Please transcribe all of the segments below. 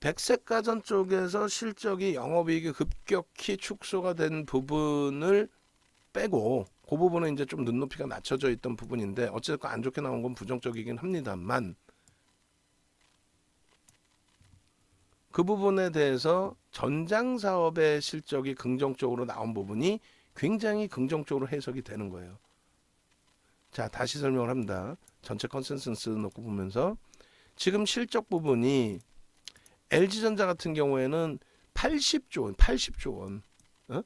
백색가전 쪽에서 실적이 영업이익이 급격히 축소가 된 부분을 빼고 그 부분은 이제 좀 눈높이가 낮춰져 있던 부분인데 어쨌든 안 좋게 나온 건 부정적이긴 합니다만 그 부분에 대해서 전장 사업의 실적이 긍정적으로 나온 부분이 굉장히 긍정적으로 해석이 되는 거예요. 자, 다시 설명을 합니다. 전체 컨센서스 놓고 보면서 지금 실적 부분이 LG전자 같은 경우에는 80조 원, 어?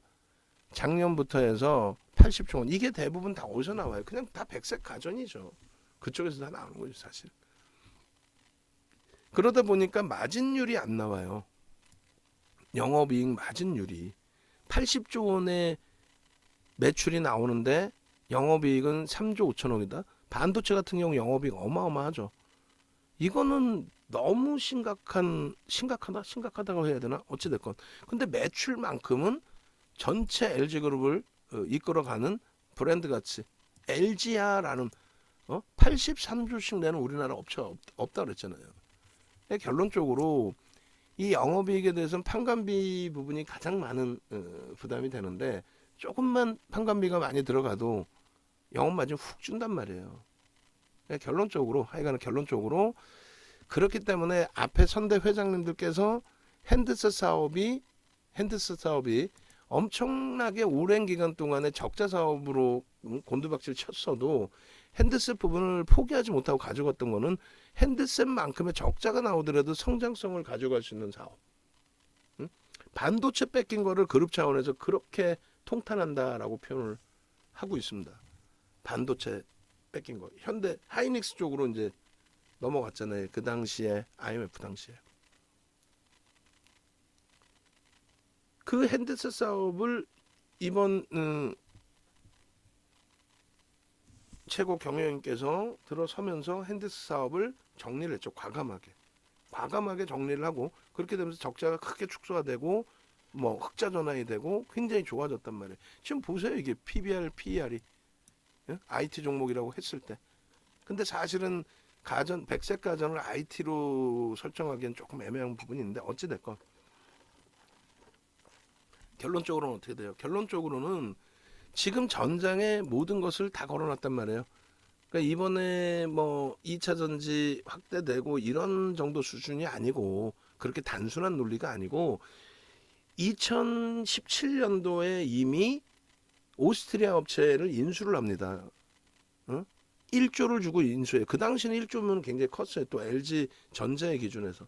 작년부터 해서 80조 원. 이게 대부분 다 어디서 나와요? 그냥 다 백색 가전이죠. 그쪽에서 다 나오는 거죠, 사실. 그러다 보니까 마진율이 안 나와요. 영업이익 마진율이 80조 원의 매출이 나오는데 영업이익은 3조 5천억이다. 반도체 같은 경우 영업이익 어마어마하죠. 이거는 너무 심각하다고 해야 되나? 어찌됐건. 근데 매출만큼은 전체 LG그룹을 이끌어가는 브랜드 가치 LG야라는 83조씩 내는 우리나라 업체 없다 그랬잖아요. 결론적으로 이 영업이익에 대해서는 판관비 부분이 가장 많은 부담이 되는데 조금만 판관비가 많이 들어가도 영업마진 훅 준단 말이에요. 결론적으로 하여간 결론적으로 그렇기 때문에 앞에 선대 회장님들께서 핸드셋 사업이 엄청나게 오랜 기간 동안에 적자 사업으로 곤두박질 쳤어도 핸드셋 부분을 포기하지 못하고 가져갔던 거는 핸드셋만큼의 적자가 나오더라도 성장성을 가져갈 수 있는 사업. 반도체 뺏긴 거를 그룹 차원에서 그렇게 통탄한다라고 표현을 하고 있습니다. 반도체 뺏긴 거. 현대 하이닉스 쪽으로 이제 넘어갔잖아요. 그 당시에 IMF 당시에. 그 핸드셋 사업을 이번 최고 경영인께서 들어서면서 핸드셋 사업을 정리를 했죠. 과감하게 정리를 하고 그렇게 되면서 적자가 크게 축소가 되고 뭐 흑자 전환이 되고 굉장히 좋아졌단 말이에요. 지금 보세요. 이게 PBR, PER이 IT 종목이라고 했을 때. 근데 사실은 백색 가전을 IT로 설정하기엔 조금 애매한 부분이 있는데 어찌됐건 결론적으로는 어떻게 돼요? 결론적으로는 지금 전장에 모든 것을 다 걸어놨단 말이에요. 그러니까 이번에 뭐 2차 전지 확대되고 이런 정도 수준이 아니고 그렇게 단순한 논리가 아니고 2017년도에 이미 오스트리아 업체를 인수를 합니다. 1조를 주고 인수해요. 그 당시는 1조면 굉장히 컸어요. 또 LG 전자의 기준에서.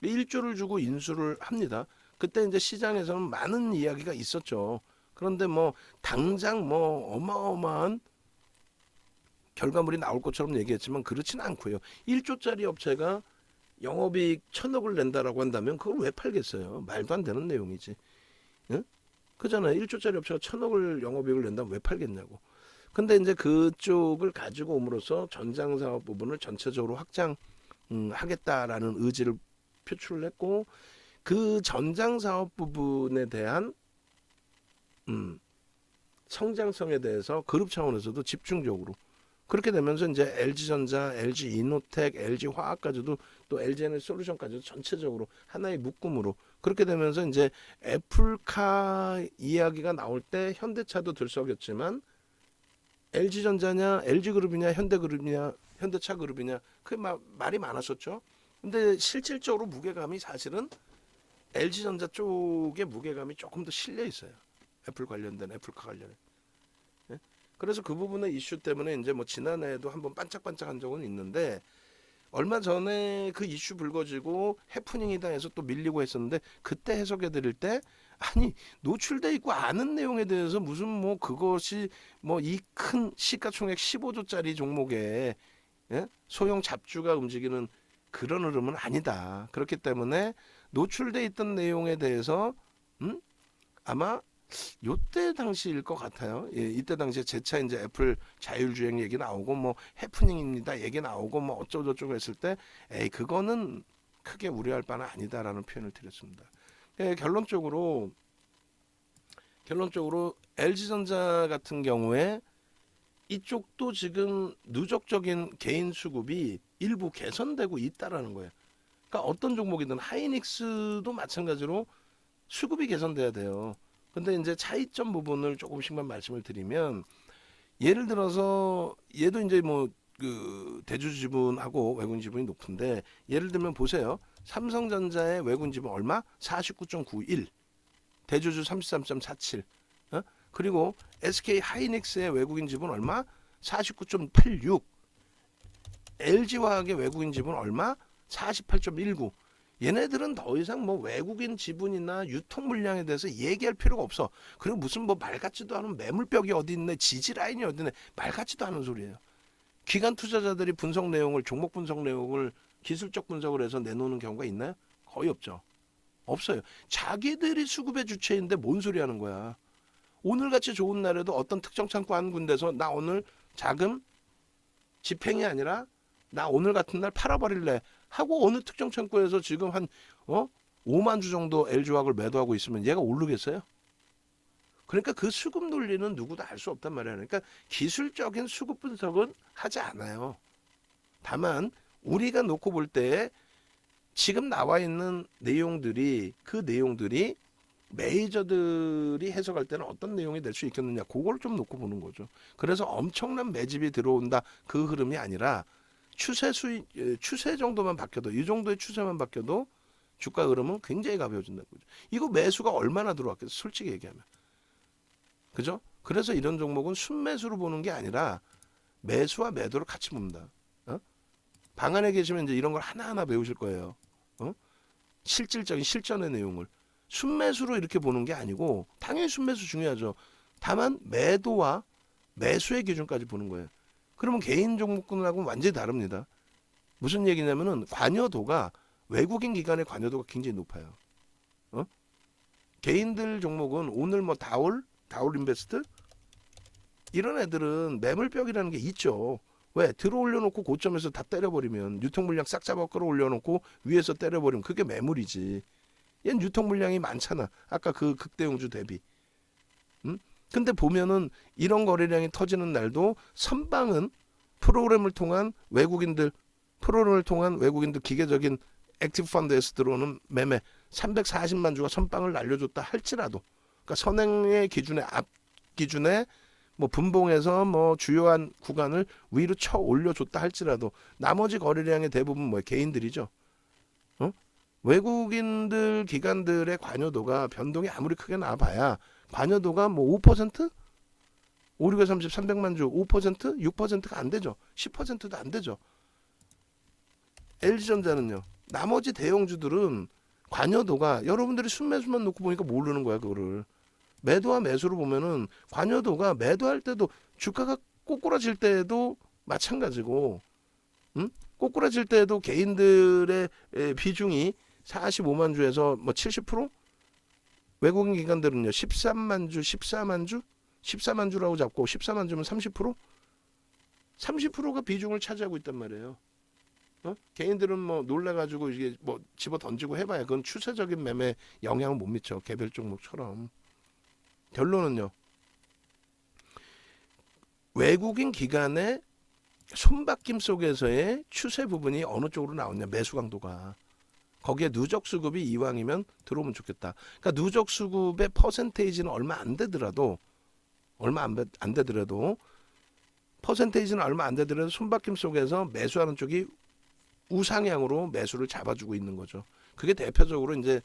1조를 주고 인수를 합니다. 그때 이제 시장에서는 많은 이야기가 있었죠. 그런데 뭐 당장 뭐 어마어마한 결과물이 나올 것처럼 얘기했지만 그렇지는 않고요. 1조짜리 업체가 영업이익 1,000억을 낸다라고 한다면 그걸 왜 팔겠어요? 말도 안 되는 내용이지. 응? 그잖아요. 1조짜리 업체가 1,000억을 영업이익을 낸다면 왜 팔겠냐고. 근데 이제 그쪽을 가지고 옴으로써 전장 사업 부분을 전체적으로 확장하겠다라는 의지를 표출을 했고 그 전장 사업 부분에 대한 성장성에 대해서 그룹 차원에서도 집중적으로 그렇게 되면서 이제 LG전자, LG이노텍, LG화학까지도 또 LG에너지솔루션까지도 전체적으로 하나의 묶음으로 그렇게 되면서 이제 애플카 이야기가 나올 때 현대차도 들썩였지만 LG전자냐, LG그룹이냐, 현대그룹이냐, 현대차그룹이냐 그 말이 많았었죠. 근데 실질적으로 무게감이 사실은 LG전자 쪽의 무게감이 조금 더 실려 있어요. 애플카 관련해. 예? 그래서 그 부분의 이슈 때문에 이제 뭐 지난해에도 한번 반짝반짝한 적은 있는데 얼마 전에 그 이슈 불거지고 해프닝이다 해서 또 밀리고 했었는데 그때 해석해 드릴 때 아니 노출돼 있고 아는 내용에 대해서 무슨 뭐 그것이 뭐 이 큰 시가총액 15조짜리 종목에 소형 잡주가 움직이는 그런 흐름은 아니다. 그렇기 때문에 노출돼 있던 내용에 대해서 아마 요때 당시일 것 같아요. 예, 이때 당시에 제차 이제 애플 자율주행 얘기 나오고 뭐 해프닝입니다 얘기 나오고 뭐 어쩌고저쩌고 했을 때 에이 그거는 크게 우려할 바는 아니다라는 표현을 드렸습니다. 예, 결론적으로 LG전자 같은 경우에 이쪽도 지금 누적적인 개인 수급이 일부 개선되고 있다라는 거예요. 그러니까 어떤 종목이든 하이닉스도 마찬가지로 수급이 개선돼야 돼요. 근데 이제 차이점 부분을 조금씩만 말씀을 드리면 예를 들어서 얘도 이제 뭐 그 대주주 지분하고 외국인 지분이 높은데 예를 들면 보세요. 삼성전자의 외국인 지분 얼마? 49.91. 대주주 33.47. 어? 그리고 SK 하이닉스의 외국인 지분 얼마? 49.86. LG화학의 외국인 지분 얼마? 48.19. 얘네들은 더 이상 뭐 외국인 지분이나 유통 물량에 대해서 얘기할 필요가 없어. 그리고 무슨 뭐 말 같지도 않은 매물벽이 어디 있네, 지지 라인이 어디 있네, 말 같지도 않은 소리예요. 기관 투자자들이 분석 내용을, 종목 분석 내용을 기술적 분석을 해서 내놓는 경우가 있나요? 거의 없죠. 없어요. 자기들이 수급의 주체인데 뭔 소리 하는 거야. 오늘같이 좋은 날에도 어떤 특정 창고 한 군데서 나 오늘 자금 집행이 아니라 나 오늘 같은 날 팔아버릴래 하고 어느 특정 창고에서 지금 한 5만 주 정도 LG화학을 매도하고 있으면 얘가 오르겠어요? 그러니까 그 수급 논리는 누구도 알 수 없단 말이에요. 그러니까 기술적인 수급 분석은 하지 않아요. 다만 우리가 놓고 볼 때 지금 나와 있는 내용들이 그 내용들이 메이저들이 해석할 때는 어떤 내용이 될 수 있겠느냐 그걸 좀 놓고 보는 거죠. 그래서 엄청난 매집이 들어온다 그 흐름이 아니라 추세 정도만 바뀌어도 이 정도의 추세만 바뀌어도 주가 흐름은 굉장히 가벼워진다는 거죠. 이거 매수가 얼마나 들어왔겠어 솔직히 얘기하면. 그죠? 그래서 이런 종목은 순매수로 보는 게 아니라 매수와 매도를 같이 봅니다. 방 안에 계시면 이제 이런 걸 하나하나 배우실 거예요. 실질적인 실전의 내용을. 순매수로 이렇게 보는 게 아니고 당연히 순매수 중요하죠. 다만 매도와 매수의 기준까지 보는 거예요. 그러면 개인 종목군하고는 완전히 다릅니다. 무슨 얘기냐면은 관여도가 외국인 기관의 관여도가 굉장히 높아요. 개인들 종목은 오늘 뭐 다올 인베스트 이런 애들은 매물벽이라는 게 있죠. 왜? 들어올려 놓고 고점에서 다 때려버리면 유통 물량 싹 잡아 끌어올려 놓고 위에서 때려버리면 그게 매물이지. 얘는 유통 물량이 많잖아. 아까 그 극대용주 대비. 근데 보면은 이런 거래량이 터지는 날도 선방은 프로그램을 통한 외국인들 기계적인 액티브 펀드에서 들어오는 매매 340만 주가 선방을 날려줬다 할지라도 그러니까 선행의 기준에 앞 기준에 뭐 분봉해서 뭐 주요한 구간을 위로 쳐 올려줬다 할지라도 나머지 거래량의 대부분 뭐 개인들이죠. 외국인들 기관들의 관여도가 변동이 아무리 크게 나와봐야 관여도가 뭐 5%? 5, 6에 30, 300만 주 5%? 6%가 안 되죠. 10%도 안 되죠. LG전자는요. 나머지 대형주들은 관여도가 여러분들이 순매수만 놓고 보니까 모르는 거야 그거를. 매도와 매수로 보면은 관여도가 매도할 때도 주가가 꼬꾸라질 때도 마찬가지고 꼬꾸라질 때도 개인들의 비중이 45만 주에서 뭐 70%? 외국인 기관들은요 13만 주, 14만 주? 14만 주라고 잡고 14만 주면 30%? 30%가 비중을 차지하고 있단 말이에요. 개인들은 뭐 놀래가지고 이게 뭐 집어 던지고 해봐야 그건 추세적인 매매 영향을 못 미쳐 개별 종목처럼. 결론은요 외국인 기관의 손바뀜 속에서의 추세 부분이 어느 쪽으로 나오냐 매수 강도가 거기에 누적 수급이 이왕이면 들어오면 좋겠다. 그러니까 누적 수급의 퍼센테이지는 얼마 안 되더라도 퍼센테이지는 얼마 안 되더라도 손바뀜 속에서 매수하는 쪽이 우상향으로 매수를 잡아주고 있는 거죠. 그게 대표적으로 이제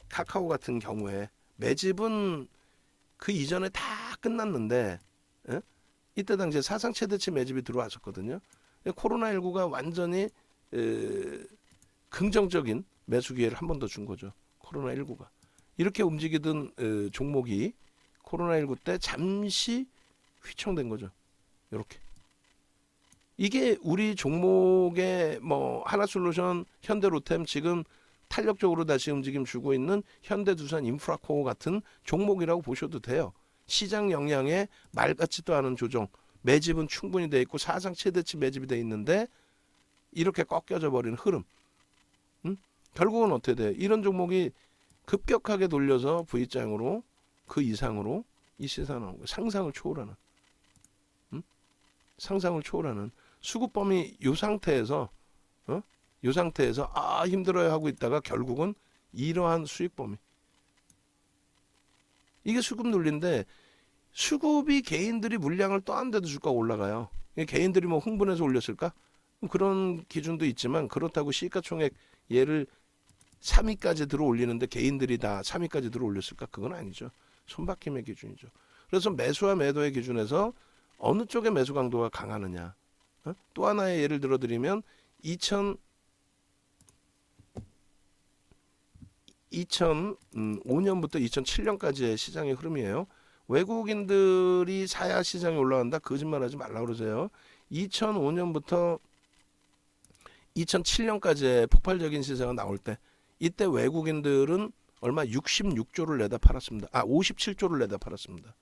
카카오 같은 경우에 매집은 그 이전에 다 끝났는데 이때 당시에 사상 최대치 매집이 들어왔었거든요. 코로나19가 완전히 긍정적인 매수 기회를 한 번 더 준 거죠. 코로나19가. 이렇게 움직이던 종목이 코로나19 때 잠시 휘청된 거죠. 이렇게. 이게 우리 종목의 뭐 하나솔루션, 현대로템 지금 탄력적으로 다시 움직임 주고 있는 현대두산 인프라코어 같은 종목이라고 보셔도 돼요. 시장 영향에 말 같지도 않은 조정, 매집은 충분히 돼 있고 사상 최대치 매집이 돼 있는데 이렇게 꺾여져 버리는 흐름. 결국은 어떻게 돼? 이런 종목이 급격하게 돌려서 V장으로 그 이상으로 이 시세는 상상을 초월하는 상상을 초월하는 수급 범위 이 상태에서 이 상태에서 힘들어요 하고 있다가 결국은 이러한 수익 범위. 이게 수급 논리인데 수급이 개인들이 물량을 떠안데도 주가가 올라가요. 개인들이 뭐 흥분해서 올렸을까? 그런 기준도 있지만 그렇다고 시가총액 얘를 3위까지 들어 올리는데 개인들이 다 3위까지 들어 올렸을까? 그건 아니죠. 손바뀜의 기준이죠. 그래서 매수와 매도의 기준에서 어느 쪽의 매수 강도가 강하느냐. 또 하나의 예를 들어드리면 2005년부터 2007년까지의 시장의 흐름이에요. 외국인들이 사야 시장이 올라간다? 거짓말하지 말라 그러세요. 2005년부터 2007년까지의 폭발적인 시장이 나올 때 이때 외국인들은 얼마 66조를 내다 팔았습니다. 57조를 내다 팔았습니다.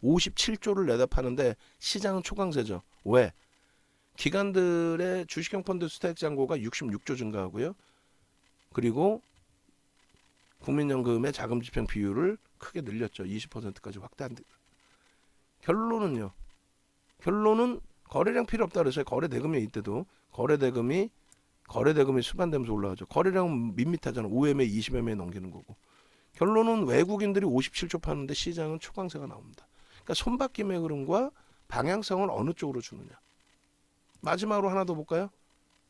57조를 내다 파는데 시장은 초강세죠. 왜? 기관들의 주식형 펀드 스택 잔고가 66조 증가하고요. 그리고 국민연금의 자금집행 비율을 크게 늘렸죠. 20%까지 확대한다. 결론은 거래량 필요 없다 그랬어요. 거래 대금이 이때도 거래 대금이 수반되면서 올라가죠. 거래량은 밋밋하잖아. 5MA, 20MA 넘기는 거고. 결론은 외국인들이 57조 파는데 시장은 초강세가 나옵니다. 그러니까 손바뀜의 흐름과 방향성을 어느 쪽으로 주느냐. 마지막으로 하나 더 볼까요?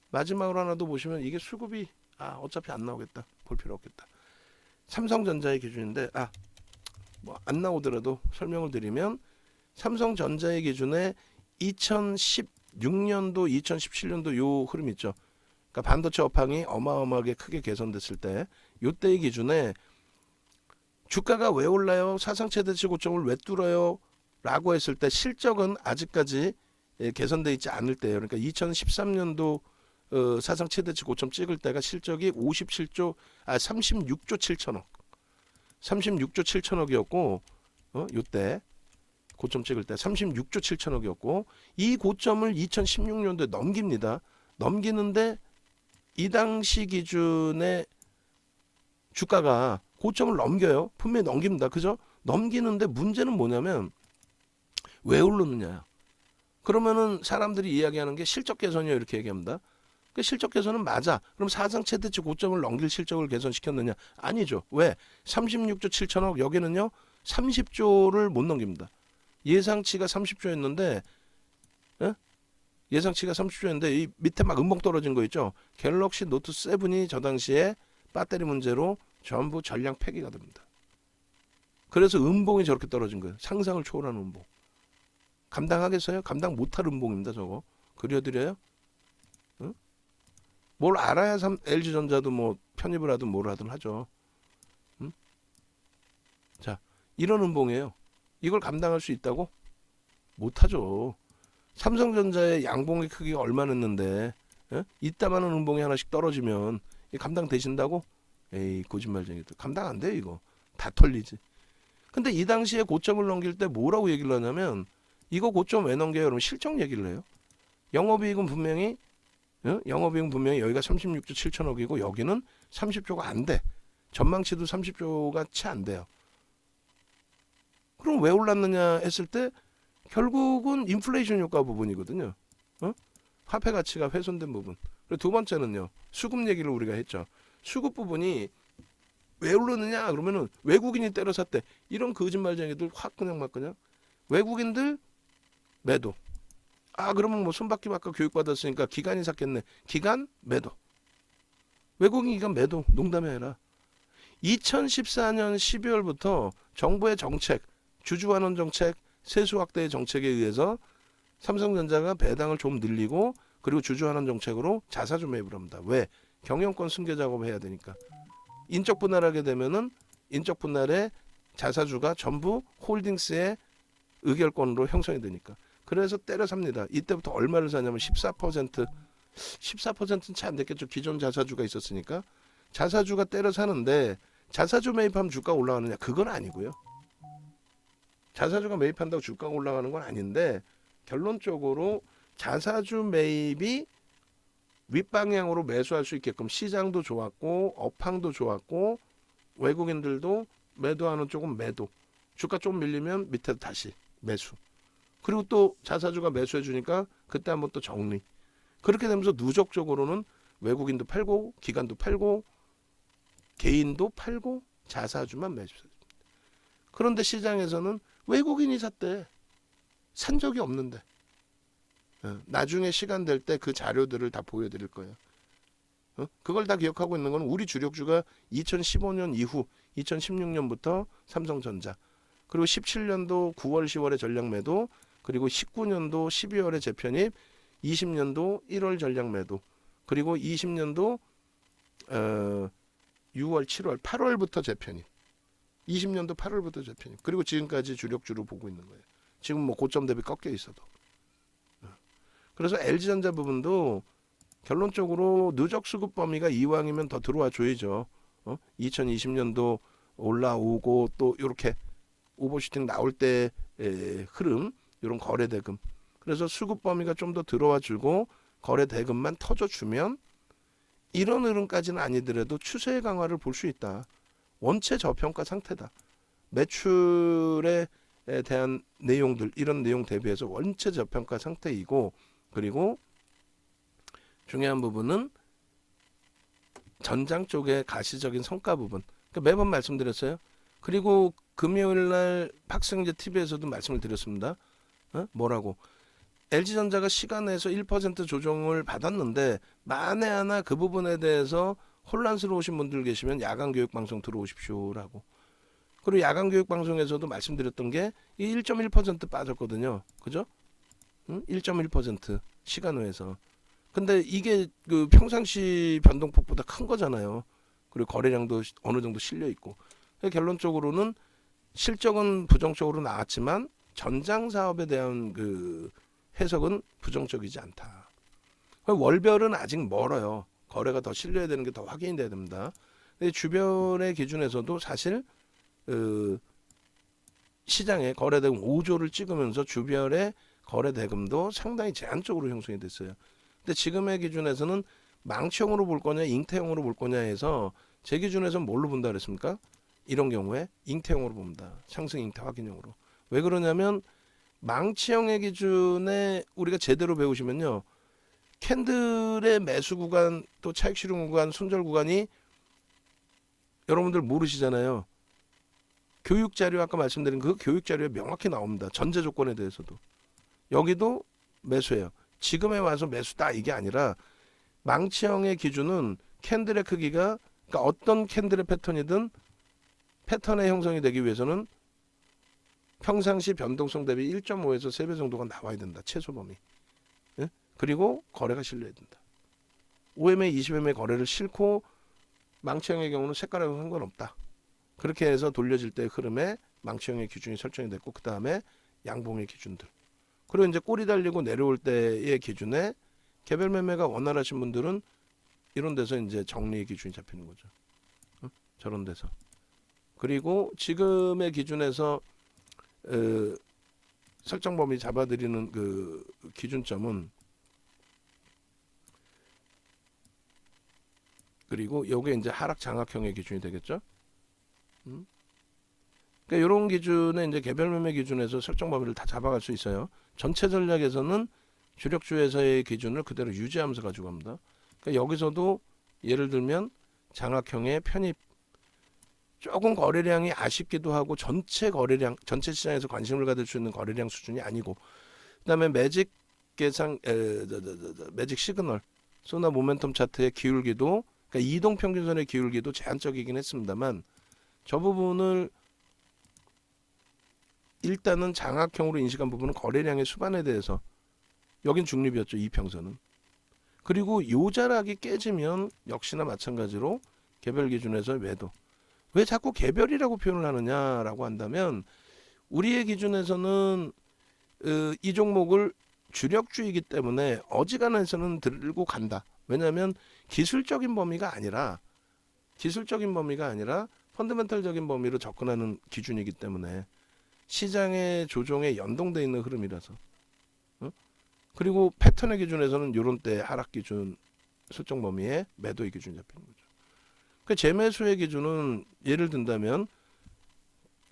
마지막으로 하나 더 보시면 이게 수급이 어차피 안 나오겠다. 볼 필요 없겠다. 삼성전자의 기준인데 뭐 안 나오더라도 설명을 드리면 삼성전자의 기준에 2016년도, 2017년도 요 흐름 있죠. 그러니까 반도체 업황이 어마어마하게 크게 개선됐을 때 요때의 기준에 주가가 왜 올라요? 사상 최대치 고점을 왜 뚫어요? 라고 했을 때 실적은 아직까지 개선되어 있지 않을 때예요. 그러니까 2013년도 사상 최대치 고점 찍을 때가 실적이 36조 7천억. 36조 7천억이었고 요때 고점 찍을 때 36조 7천억이었고 이 고점을 2016년도에 넘깁니다. 넘기는데 이 당시 기준의 주가가 고점을 넘겨요. 분명히 넘깁니다. 그죠? 넘기는데 문제는 뭐냐면 왜 오르느냐. 그러면은 사람들이 이야기하는 게 실적 개선이요 이렇게 얘기합니다. 그 실적 개선은 맞아. 그럼 사상 최대치 고점을 넘길 실적을 개선시켰느냐? 아니죠. 왜? 36조 7천억 여기는요 30조를 못 넘깁니다. 예상치가 30조였는데 예상치가 30조였는데 이 밑에 막 음봉 떨어진 거 있죠. 갤럭시 노트 7이 저 당시에 배터리 문제로 전부 전량 폐기가 됩니다. 그래서 음봉이 저렇게 떨어진 거예요. 상상을 초월하는 음봉. 감당하겠어요? 감당 못할 음봉입니다. 저거. 그려드려요? 응? 뭘 알아야 LG전자도 뭐 편입을 하든 뭘 하든 하죠. 응? 자, 이런 음봉이에요. 이걸 감당할 수 있다고? 못하죠. 삼성전자의 양봉의 크기가 얼마였는데 이따만한 음봉이 하나씩 떨어지면 감당되신다고? 에이 거짓말쟁이들. 감당 안 돼요 이거. 다 털리지. 근데 이 당시에 고점을 넘길 때 뭐라고 얘기를 하냐면 이거 고점 왜 넘겨요? 그러면 실적 얘기를 해요. 영업이익은 분명히 여기가 36조 7천억이고 여기는 30조가 안 돼. 전망치도 30조가 채 안 돼요. 그럼 왜 올랐느냐 했을 때 결국은 인플레이션 효과 부분이거든요. 화폐 가치가 훼손된 부분. 그리고 두 번째는요. 수급 얘기를 우리가 했죠. 수급 부분이 왜 오르느냐 그러면은 외국인이 때려 샀대. 이런 거짓말쟁이들 확 그냥 막 그냥 외국인들 매도. 그러면 뭐 손바퀴 아까 교육받았으니까 기관이 샀겠네. 기관 매도. 외국인 기관 매도. 농담이 아니라 2014년 12월부터 정부의 정책, 주주환원 정책, 세수 확대의 정책에 의해서 삼성전자가 배당을 좀 늘리고 그리고 주주환원 정책으로 자사주 매입을 합니다. 왜? 경영권 승계 작업을 해야 되니까. 인적 분할하게 되면은 인적 분할의 자사주가 전부 홀딩스의 의결권으로 형성이 되니까. 그래서 때려 삽니다. 이때부터 얼마를 사냐면 14%, 14%는 채 안 됐겠죠. 기존 자사주가 있었으니까. 자사주가 때려 사는데 자사주 매입하면 주가가 올라가느냐? 그건 아니고요. 자사주가 매입한다고 주가가 올라가는 건 아닌데 결론적으로 자사주 매입이 윗방향으로 매수할 수 있게끔 시장도 좋았고 업황도 좋았고 외국인들도 매도하는 쪽은 매도. 주가 좀 밀리면 밑에 다시 매수. 그리고 또 자사주가 매수해 주니까 그때 한번 또 정리. 그렇게 되면서 누적적으로는 외국인도 팔고 기관도 팔고 개인도 팔고 자사주만 매수. 그런데 시장에서는 외국인이 샀대. 산 적이 없는데. 나중에 시간 될 때 그 자료들을 다 보여드릴 거예요. 그걸 다 기억하고 있는 건 우리 주력주가 2015년 이후 2016년부터 삼성전자, 그리고 17년도 9월 10월에 전략 매도, 그리고 19년도 12월에 재편입, 20년도 1월 전략 매도, 그리고 20년도 6월 7월 8월부터 재편입, 20년도 8월부터 재편입, 그리고 지금까지 주력주로 보고 있는 거예요. 지금 뭐 고점 대비 꺾여 있어도. 그래서 LG전자 부분도 결론적으로 누적 수급 범위가 이왕이면 더 들어와 줘야죠. 2020년도 올라오고 또 이렇게 오버슈팅 나올 때 흐름, 이런 거래 대금. 그래서 수급 범위가 좀 더 들어와 주고 거래 대금만 터져 주면 이런 흐름까지는 아니더라도 추세 강화를 볼 수 있다. 원체 저평가 상태다. 매출에 대한 내용들, 이런 내용 대비해서 원체 저평가 상태이고, 그리고 중요한 부분은 전장 쪽의 가시적인 성과 부분. 그러니까 매번 말씀드렸어요. 그리고 금요일 날 학생제 TV에서도 말씀을 드렸습니다. 뭐라고? LG전자가 시간에서 1% 조정을 받았는데 만에 하나 그 부분에 대해서 혼란스러우신 분들 계시면 야간 교육 방송 들어오십시오라고. 그리고 야간 교육 방송에서도 말씀드렸던 게 이 1.1% 빠졌거든요. 그죠? 1.1% 시간외에서. 근데 이게 그 평상시 변동폭보다 큰 거잖아요. 그리고 거래량도 어느 정도 실려 있고. 결론적으로는 실적은 부정적으로 나왔지만 전장 사업에 대한 그 해석은 부정적이지 않다. 월별은 아직 멀어요. 거래가 더 실려야 되는 게 더 확인이 돼야 됩니다. 근데 주별의 기준에서도 사실 시장에 거래대금 5조를 찍으면서 주별의 거래대금도 상당히 제한적으로 형성이 됐어요. 근데 지금의 기준에서는 망치형으로 볼 거냐 잉태형으로 볼 거냐 해서 제 기준에서는 뭘로 본다 그랬습니까? 이런 경우에 잉태형으로 봅니다. 상승 잉태 확인형으로. 왜 그러냐면 망치형의 기준에 우리가 제대로 배우시면요. 캔들의 매수 구간 또 차익 실현 구간 손절 구간이 여러분들 모르시잖아요. 교육 자료 아까 말씀드린 그 교육 자료에 명확히 나옵니다. 전제 조건에 대해서도. 여기도 매수예요. 지금에 와서 매수다 이게 아니라 망치형의 기준은 캔들의 크기가 그러니까 어떤 캔들의 패턴이든 패턴의 형성이 되기 위해서는 평상시 변동성 대비 1.5에서 3배 정도가 나와야 된다. 최소 범위. 예? 그리고 거래가 실려야 된다. 5MA, 20MA 거래를 싣고 망치형의 경우는 색깔하고 상관없다. 그렇게 해서 돌려질 때 흐름에 망치형의 기준이 설정이 됐고 그 다음에 양봉의 기준들. 그리고 이제 꼬리 달리고 내려올 때의 기준에 개별 매매가 원활하신 분들은 이런 데서 이제 정리 기준이 잡히는 거죠. 저런 데서. 그리고 지금의 기준에서 설정 범위 잡아드리는 그 기준점은 그리고 요게 이제 하락 장악형의 기준이 되겠죠. 그러니까 이런 기준에 이제 개별 매매 기준에서 설정 범위를 다 잡아갈 수 있어요. 전체 전략에서는 주력주에서의 기준을 그대로 유지하면서 가지고 갑니다. 그러니까 여기서도 예를 들면 장악형의 편입 조금 거래량이 아쉽기도 하고 전체 거래량 전체 시장에서 관심을 가질 수 있는 거래량 수준이 아니고 그다음에 매직 계상 매직 시그널 소나 모멘텀 차트의 기울기도 그러니까 이동 평균선의 기울기도 제한적이긴 했습니다만 저 부분을 일단은 장악형으로 인식한 부분은 거래량의 수반에 대해서 여긴 중립이었죠. 이평선은. 그리고 요 자락이 깨지면 역시나 마찬가지로 개별 기준에서 매도. 왜 자꾸 개별이라고 표현을 하느냐라고 한다면 우리의 기준에서는 이 종목을 주력주이기 때문에 어지간해서는 들고 간다. 왜냐하면 기술적인 범위가 아니라 펀더멘털적인 범위로 접근하는 기준이기 때문에 시장의 조정에 연동되어 있는 흐름이라서 그리고 패턴의 기준에서는 이런 때 하락 기준 설정 범위에 매도의 기준이 잡히는 거죠. 그 재매수의 기준은 예를 든다면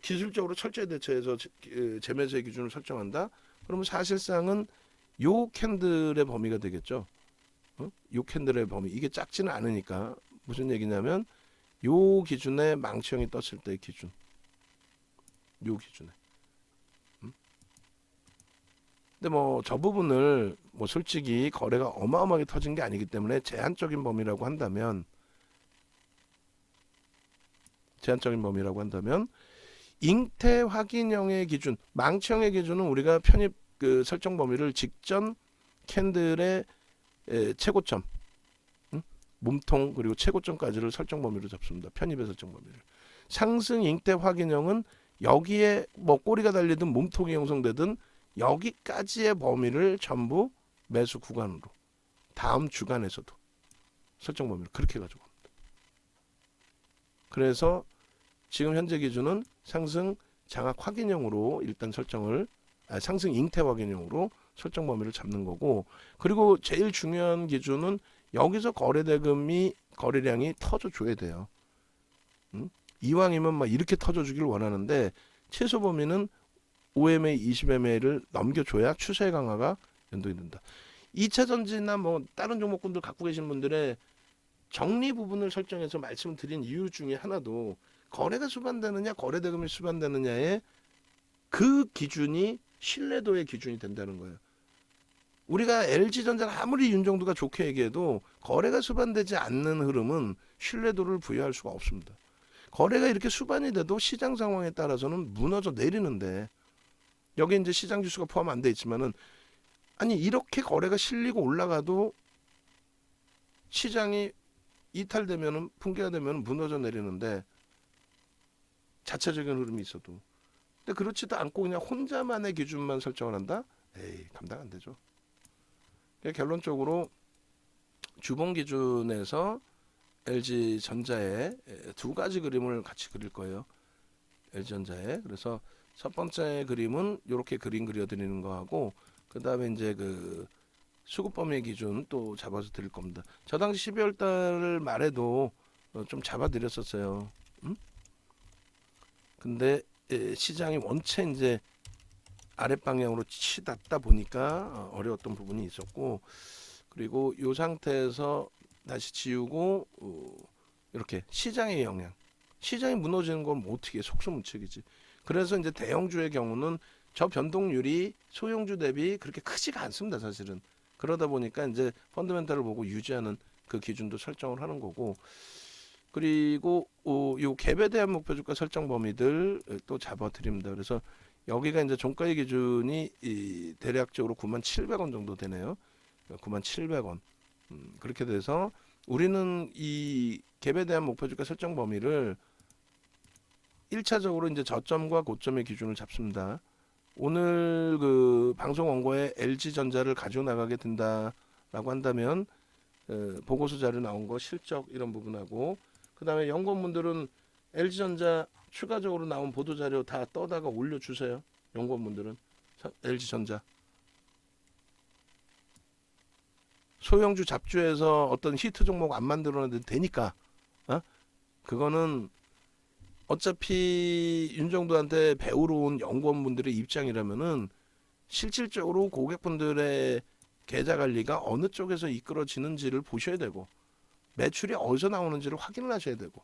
기술적으로 철저히 대처해서 재매수의 기준을 설정한다. 그러면 사실상은 요 캔들의 범위가 되겠죠. 요 캔들의 범위 이게 작지는 않으니까 무슨 얘기냐면 요 기준에 망치형이 떴을 때 기준, 요 기준에. 근데 뭐 저 부분을 뭐 솔직히 거래가 어마어마하게 터진 게 아니기 때문에 제한적인 범위라고 한다면 잉태 확인형의 기준, 망치형의 기준은 우리가 편입 그 설정 범위를 직전 캔들의 최고점, 몸통 그리고 최고점까지를 설정 범위로 잡습니다. 편입의 설정 범위를. 상승 잉태 확인형은 여기에 뭐 꼬리가 달리든 몸통이 형성되든 여기까지의 범위를 전부 매수 구간으로 다음 주간에서도 설정 범위를 그렇게 가지고 갑니다. 그래서 지금 현재 기준은 상승 장악 확인형으로 일단 설정을 상승 잉태 확인형으로 설정 범위를 잡는 거고, 그리고 제일 중요한 기준은 여기서 거래량이 터져줘야 돼요. 이왕이면 막 이렇게 터져주길 원하는데 최소 범위는 5MA, 20MA를 넘겨줘야 추세 강화가 연동이 된다. 2차 전지나 뭐 다른 종목군들 갖고 계신 분들의 정리 부분을 설정해서 말씀드린 이유 중에 하나도 거래가 수반되느냐 거래대금이 수반되느냐의 그 기준이 신뢰도의 기준이 된다는 거예요. 우리가 LG전자가 아무리 윤정도가 좋게 얘기해도 거래가 수반되지 않는 흐름은 신뢰도를 부여할 수가 없습니다. 거래가 이렇게 수반이 돼도 시장 상황에 따라서는 무너져 내리는데, 여기 이제 시장 지수가 포함 안 돼 있지만은 아니 이렇게 거래가 실리고 올라가도 시장이 이탈되면은 붕괴가 되면 무너져 내리는데 자체적인 흐름이 있어도, 근데 그렇지도 않고 그냥 혼자만의 기준만 설정을 한다? 에이, 감당 안 되죠. 결론적으로 주봉 기준에서 LG전자의 두 가지 그림을 같이 그릴 거예요. LG전자에. 그래서 첫 번째 그림은 이렇게 그림 그려드리는 거하고, 그 다음에 이제 그 수급 범위 기준 또 잡아서 드릴 겁니다. 저 당시 12월 달 말에도 좀 잡아드렸었어요. 근데 시장이 원체 이제 아랫방향으로 치닫다 보니까 어려웠던 부분이 있었고, 그리고 이 상태에서 다시 지우고 이렇게 시장의 영향, 시장이 무너지는 건 뭐 어떻게 속수무책이지. 그래서 이제 대형주의 경우는 저 변동률이 소형주 대비 그렇게 크지가 않습니다, 사실은. 그러다 보니까 이제 펀더멘탈을 보고 유지하는 그 기준도 설정을 하는 거고, 그리고 요 갭에 대한 목표 주가 설정 범위들 또 잡아드립니다. 그래서 여기가 이제 종가의 기준이 대략적으로 97,000원 정도 되네요. 97,000원. 그렇게 돼서 우리는 이 갭에 대한 목표 주가 설정 범위를 1차적으로 이제 저점과 고점의 기준을 잡습니다. 오늘 그 방송 원고에 LG전자를 가지고 나가게 된다라고 한다면 보고서 자료 나온 거 실적 이런 부분하고, 그 다음에 연구원분들은 LG전자 추가적으로 나온 보도 자료 다 떠다가 올려주세요. 연구원분들은 LG전자 소형주 잡주에서 어떤 히트 종목 안 만들어내도 되니까, 그거는 어차피 윤정도한테 배우러 온 연구원분들의 입장이라면은 실질적으로 고객분들의 계좌 관리가 어느 쪽에서 이끌어지는지를 보셔야 되고, 매출이 어디서 나오는지를 확인을 하셔야 되고,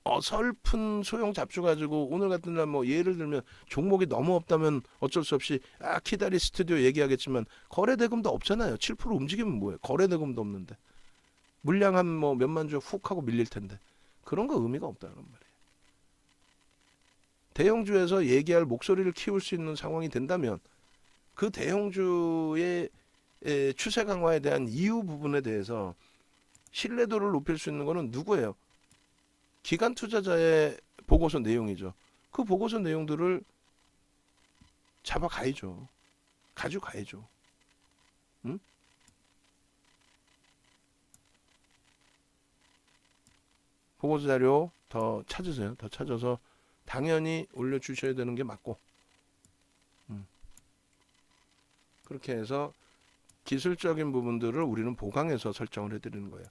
어설픈 소형 잡주 가지고 오늘 같은 날 뭐 예를 들면 종목이 너무 없다면 어쩔 수 없이 키다리 스튜디오 얘기하겠지만 거래 대금도 없잖아요. 7% 움직이면 뭐예요? 거래 대금도 없는데 물량 한 뭐 몇만 주 훅 하고 밀릴 텐데 그런 거 의미가 없다는 말이에요. 대형주에서 얘기할 목소리를 키울 수 있는 상황이 된다면 그 대형주의 추세 강화에 대한 이유 부분에 대해서 신뢰도를 높일 수 있는 거는 누구예요? 기관 투자자의 보고서 내용이죠. 그 보고서 내용들을 잡아가야죠. 가지고 가야죠. 응? 보고서 자료 더 찾으세요. 더 찾아서 당연히 올려주셔야 되는 게 맞고, 그렇게 해서 기술적인 부분들을 우리는 보강해서 설정을 해드리는 거예요.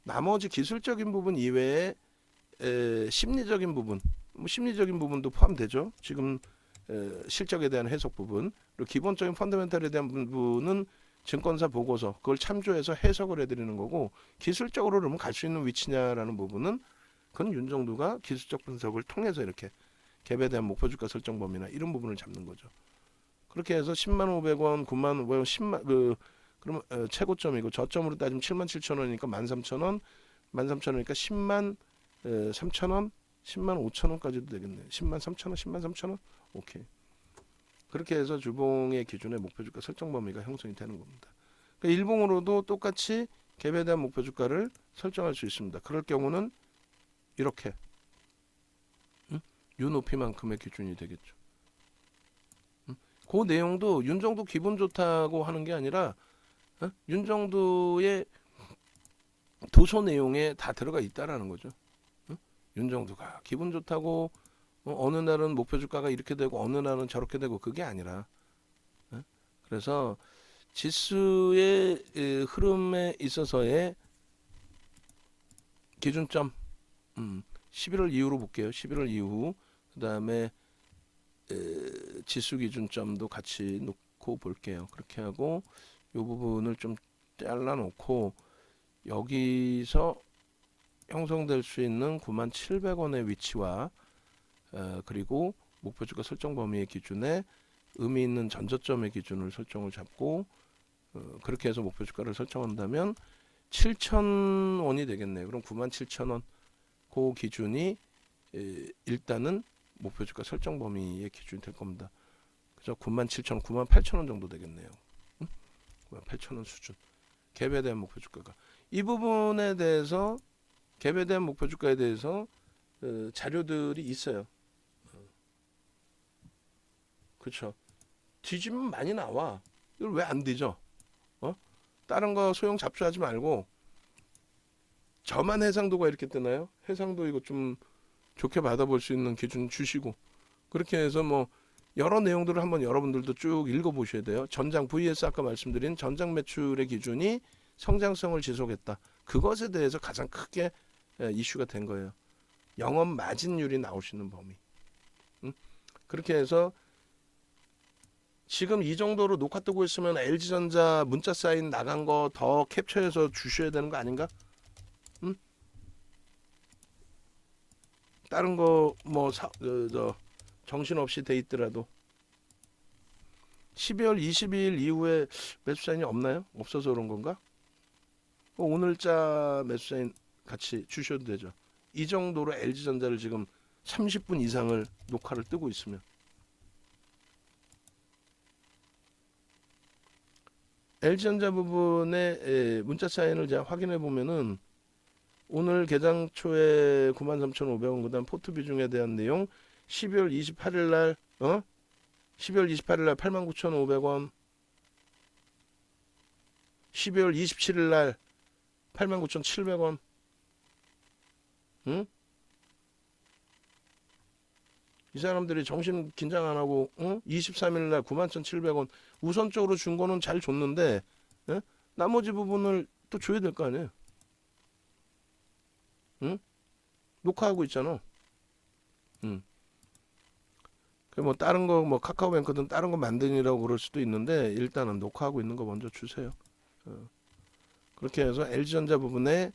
나머지 기술적인 부분 이외에 심리적인 부분, 뭐 심리적인 부분도 포함되죠. 지금 실적에 대한 해석 부분, 그리고 기본적인 펀더멘탈에 대한 부분은 증권사 보고서 그걸 참조해서 해석을 해드리는 거고, 기술적으로 그러면 갈 수 있는 위치냐라는 부분은 그건 윤정두가 기술적 분석을 통해서 이렇게 갭에 대한 목표 주가 설정 범위나 이런 부분을 잡는 거죠. 그렇게 해서 10만 500원, 9만 500원, 10만 그러면 최고점이고 저점으로 따지면 7만 7천 원이니까 13,000원, 13,000원이니까 10만 3천 원, 10만 5천 원까지도 되겠네요. 10만 3천 원, 10만 3천 원, 오케이. 그렇게 해서 주봉의 기준의 목표 주가 설정 범위가 형성이 되는 겁니다. 그러니까 일봉으로도 똑같이 갭에 대한 목표 주가를 설정할 수 있습니다. 그럴 경우는 이렇게 요 높이만큼의 기준이 되겠죠. 그 내용도 윤정두 기분 좋다고 하는 게 아니라 윤정두의 도서 내용에 다 들어가 있다라는 거죠. 윤정두가 기분 좋다고 어느 날은 목표 주가가 이렇게 되고 어느 날은 저렇게 되고 그게 아니라, 그래서 지수의 흐름에 있어서의 기준점 11월 이후로 볼게요. 11월 이후 그 다음에 지수 기준점도 같이 놓고 볼게요. 그렇게 하고 이 부분을 좀 잘라놓고 여기서 형성될 수 있는 97,000원의 위치와 그리고 목표주가 설정 범위의 기준에 의미 있는 전저점의 기준을 설정을 잡고 그렇게 해서 목표주가를 설정한다면 7,000원이 되겠네요. 그럼 97,000원 그 기준이 일단은 목표주가 설정 범위의 기준이 될 겁니다. 그죠? 97,000원, 98,000원 정도 되겠네요. 98,000원 수준. 갭에 대한 목표주가가. 이 부분에 대해서 갭에 대한 목표주가에 대해서 자료들이 있어요. 그렇죠. 뒤지면 많이 나와. 이걸 왜 안 뒤져? 다른 거 소용 잡수하지 말고 저만 해상도가 이렇게 뜨나요? 해상도 이거 좀 좋게 받아볼 수 있는 기준 주시고 그렇게 해서 뭐 여러 내용들을 한번 여러분들도 쭉 읽어보셔야 돼요. 전장 VS 아까 말씀드린 전장 매출의 기준이 성장성을 지속했다. 그것에 대해서 가장 크게 이슈가 된 거예요. 영업 마진율이 나올 수 있는 범위. 그렇게 해서 지금 이 정도로 녹화 뜨고 있으면 LG전자 문자 사인 나간 거 더 캡처해서 주셔야 되는 거 아닌가? 다른 거 뭐 정신없이 돼 있더라도 12월 22일 이후에 매수 사인이 없나요? 없어서 그런 건가? 오늘자 매수 사인 같이 주셔도 되죠. 이 정도로 LG전자를 지금 30분 이상을 녹화를 뜨고 있으면 LG전자 부분의 문자 사인을 제가 확인해 보면은 오늘 개장 초에 93,500원 그다음 포트 비중에 대한 내용 12월 28일 날 12월 28일 날 89,500원 12월 27일 날 89,700원 응? 이 사람들이 정신 긴장 안 하고 23일 날 91,700원 우선적으로 준 거는 잘 줬는데 나머지 부분을 또 줘야 될 거 아니에요. 응? 녹화하고 있잖아. 뭐 다른 거 뭐 카카오뱅크든 다른 거 만드니라고 그럴 수도 있는데 일단은 녹화하고 있는 거 먼저 주세요. 그렇게 해서 LG전자 부분에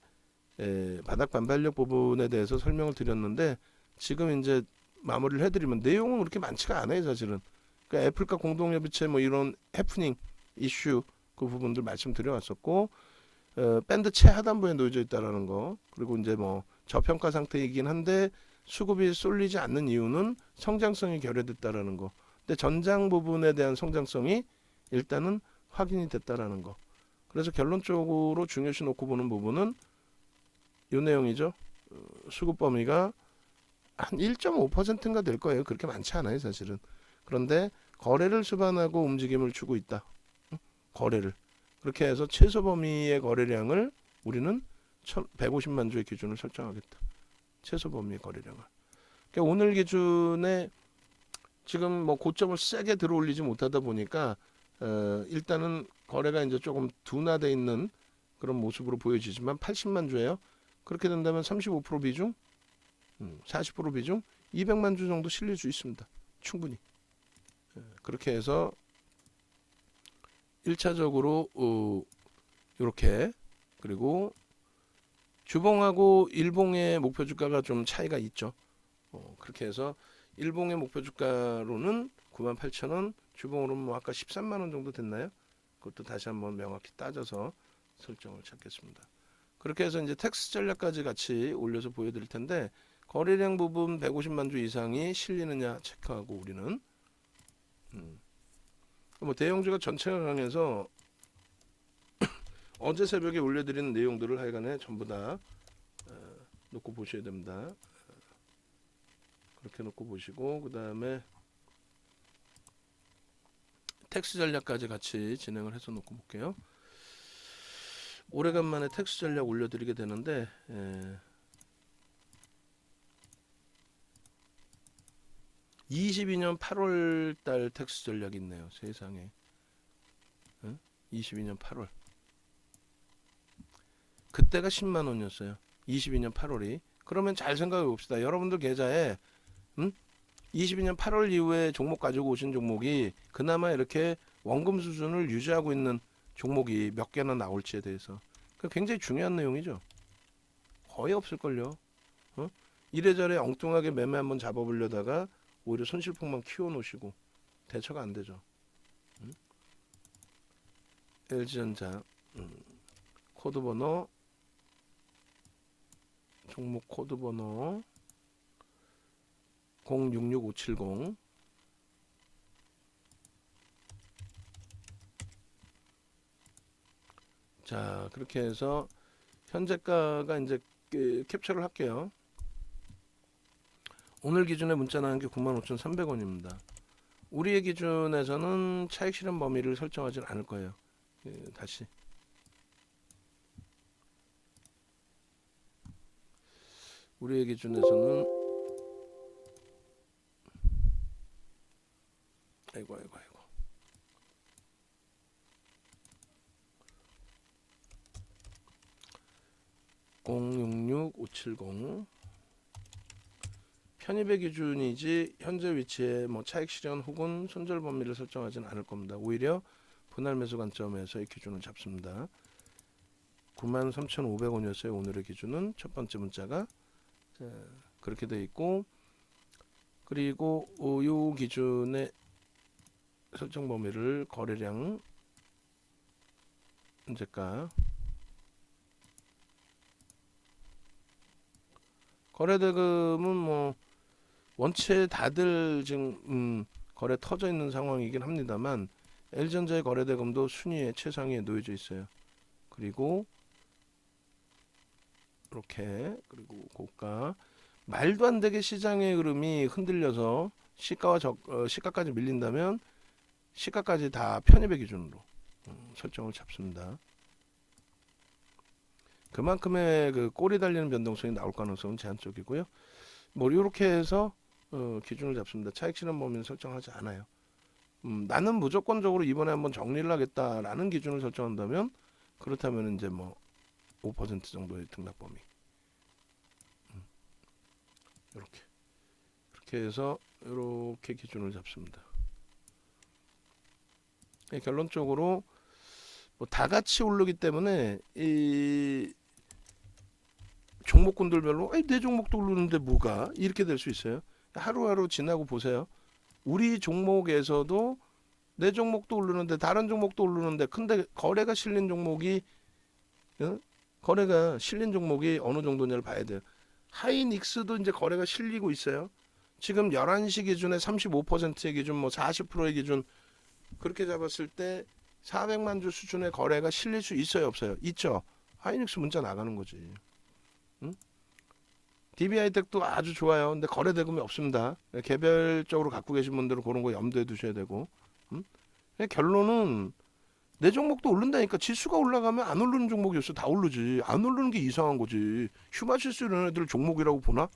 바닥 반발력 부분에 대해서 설명을 드렸는데 지금 이제 마무리를 해드리면 내용은 그렇게 많지가 않아요 사실은. 그러니까 애플과 공동협의체 뭐 이런 해프닝 이슈 그 부분들 말씀드려왔었고 밴드 최하단부에 놓여져 있다라는 거 그리고 이제 뭐 저평가 상태이긴 한데 수급이 쏠리지 않는 이유는 성장성이 결여됐다라는 거. 근데 전장 부분에 대한 성장성이 일단은 확인이 됐다라는 거. 그래서 결론적으로 중요시 놓고 보는 부분은 이 내용이죠. 수급 범위가 한 1.5%인가 될 거예요. 그렇게 많지 않아요 사실은. 그런데 거래를 수반하고 움직임을 주고 있다. 거래를. 그렇게 해서 최소 범위의 거래량을 우리는 150만 주의 기준을 설정하겠다. 최소 범위의 거래량을. 그러니까 오늘 기준에 지금 뭐 고점을 세게 들어올리지 못하다 보니까 일단은 거래가 이제 조금 둔화돼 있는 그런 모습으로 보여지지만 80만 주예요. 그렇게 된다면 35% 비중, 40% 비중, 200만 주 정도 실릴 수 있습니다. 충분히. 그렇게 해서 1차적으로 이렇게, 그리고 주봉하고 일봉의 목표 주가가 좀 차이가 있죠. 그렇게 해서 일봉의 목표 주가로는 98,000원, 주봉으로는 뭐 아까 13만 원 정도 됐나요? 그것도 다시 한번 명확히 따져서 설정을 찾겠습니다. 그렇게 해서 이제 텍스 전략까지 같이 올려서 보여드릴 텐데, 거래량 부분 150만 주 이상이 실리느냐 체크하고, 우리는 뭐 대형주가 전체가 강해서 어제 새벽에 올려드린 내용들을 하여간에 전부 다 놓고 보셔야 됩니다. 그렇게 놓고 보시고, 그 다음에 텍스 전략까지 같이 진행을 해서 놓고 볼게요. 오래간만에 텍스 전략 올려드리게 되는데, 22년 8월 달 텍스 전략이 있네요. 세상에. 22년 8월. 그때가 10만 원이었어요. 22년 8월이. 그러면 잘 생각해 봅시다. 여러분들 계좌에 22년 8월 이후에 종목 가지고 오신 종목이 그나마 이렇게 원금 수준을 유지하고 있는 종목이 몇 개나 나올지에 대해서, 굉장히 중요한 내용이죠. 거의 없을걸요. 이래저래 엉뚱하게 매매 한번 잡아보려다가 오히려 손실폭만 키워놓으시고 대처가 안 되죠. LG전자 코드번호, 종목 코드번호 066570. 자, 그렇게 해서 현재가가 이제 캡처를 할게요. 오늘 기준에 문자 나온 게 95,300원입니다. 우리의 기준에서는 차익 실현 범위를 설정하지 않을 거예요. 다시 우리의 기준에서는 아이고 066570 편입의 기준이지 현재 위치에 뭐 차익 실현 혹은 손절 범위를 설정하지는 않을 겁니다. 오히려 분할 매수 관점에서의 기준을 잡습니다. 93,500원이었어요. 오늘의 기준은 첫 번째 문자가. 자, 그렇게 돼 있고, 그리고 이 기준의 설정 범위를 거래량 현재가, 거래대금은 뭐 원체 다들 지금 거래 터져 있는 상황이긴 합니다만, L전자의 거래대금도 순위에 최상위에 놓여져 있어요. 그리고 이렇게, 그리고 고가, 말도 안 되게 시장의 흐름이 흔들려서 시가까지 밀린다면 시가까지 다 편입의 기준으로 설정을 잡습니다. 그만큼의 그 꼬리 달리는 변동성이 나올 가능성은 제한적이고요. 뭐 이렇게 해서 기준을 잡습니다. 차익 실현 범위는 설정하지 않아요. 나는 무조건적으로 이번에 한번 정리를 하겠다라는 기준을 설정한다면, 그렇다면 이제 뭐 5% 정도의 등락 범위. 이렇게 그렇게 해서 이렇게 기준을 잡습니다. 결론적으로 뭐 다 같이 오르기 때문에 이 종목군들별로 내 종목도 오르는데 뭐가 이렇게 될 수 있어요. 하루하루 지나고 보세요. 우리 종목에서도 내 종목도 오르는데 다른 종목도 오르는데, 근데 거래가 실린 종목이 어느 정도냐를 봐야 돼요. 하이닉스도 이제 거래가 실리고 있어요. 지금 11시 기준에 35%의 기준, 뭐 40%의 기준, 그렇게 잡았을 때 400만 주 수준의 거래가 실릴 수 있어요, 없어요? 있죠. 하이닉스 문자 나가는 거지. DB하이텍도 아주 좋아요. 근데 거래 대금이 없습니다. 개별적으로 갖고 계신 분들은 그런 거 염두에 두셔야 되고. 결론은 내 종목도 오른다니까. 지수가 올라가면 안 오르는 종목이 없어. 다 오르지. 안 오르는 게 이상한 거지. 휴마시스 이런 애들 종목이라고 보나?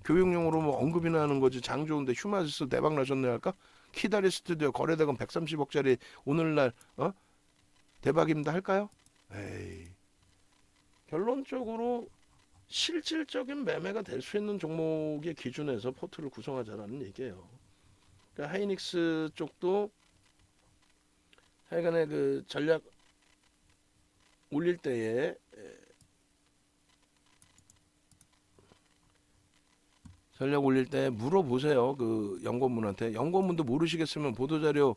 교육용으로 뭐 언급이나 하는 거지. 장 좋은데 휴마시스 대박 나셨네 할까? 키다리 스튜디오 거래대금 130억짜리 오늘날 대박입니다 할까요? 에이. 결론적으로 실질적인 매매가 될 수 있는 종목의 기준에서 포트를 구성하자라는 얘기예요. 그러니까 하이닉스 쪽도 하여간에 그 전략 올릴 때에 물어보세요. 그 연구원분한테. 연구원분도 모르시겠으면 보도자료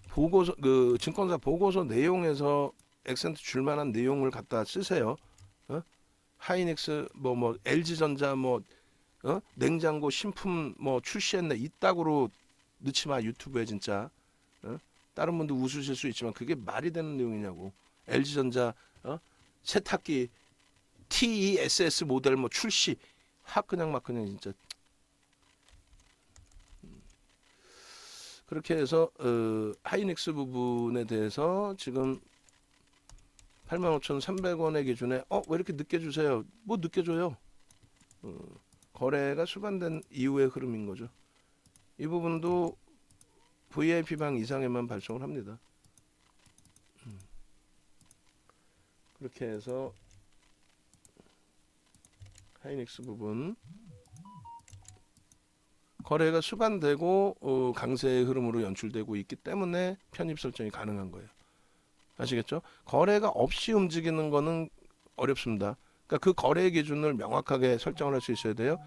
보고서 그 증권사 보고서 내용에서 액센트 줄 만한 내용을 갖다 쓰세요. 어? 하이닉스 뭐 LG전자 냉장고 신품 출시했네 이따구로 넣지 마 유튜브에 진짜. 어? 다른 분도 웃으실 수 있지만 그게 말이 되는 내용이냐고. LG전자 세탁기 TESS 모델 출시 그냥 막 그냥 진짜. 그렇게 해서 하이닉스 부분에 대해서 지금 85,300원의 기준에 왜 이렇게 늦게 주세요? 뭐 늦게 줘요? 거래가 수반된 이후의 흐름인 거죠. 이 부분도 VIP방 이상에만 발송을 합니다. 그렇게 해서 하이닉스 부분 거래가 수반되고 강세의 흐름으로 연출되고 있기 때문에 편입 설정이 가능한 거예요. 아시겠죠? 거래가 없이 움직이는 거는 어렵습니다. 그러니까 그 거래 기준을 명확하게 설정을 할 수 있어야 돼요.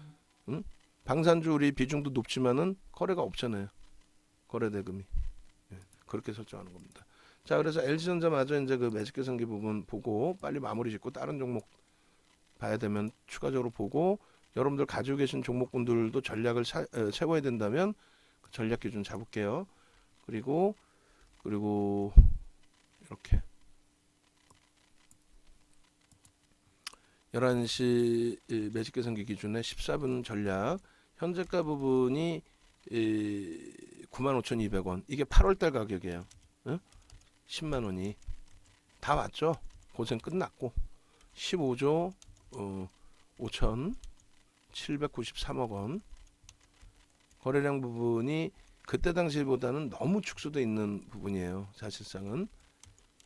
방산주 우리 비중도 높지만은 거래가 없잖아요. 거래 대금이. 그렇게 설정하는 겁니다. 자, 그래서 LG전자마저 이제 그 매직 계산기 부분 보고 빨리 마무리 짓고 다른 종목 봐야 되면 추가적으로 보고 여러분들 가지고 계신 종목군들도 전략을 세워야 된다면 그 전략 기준 잡을게요. 그리고 이렇게 11시 매직 계산기 기준에 14분 전략 현재가 부분이 95,200원 이게 8월달 가격이에요. 10만원이 다 왔죠. 고생 끝났고 15조 5,793억원 거래량 부분이 그때 당시보다는 너무 축소되어 있는 부분이에요. 사실상은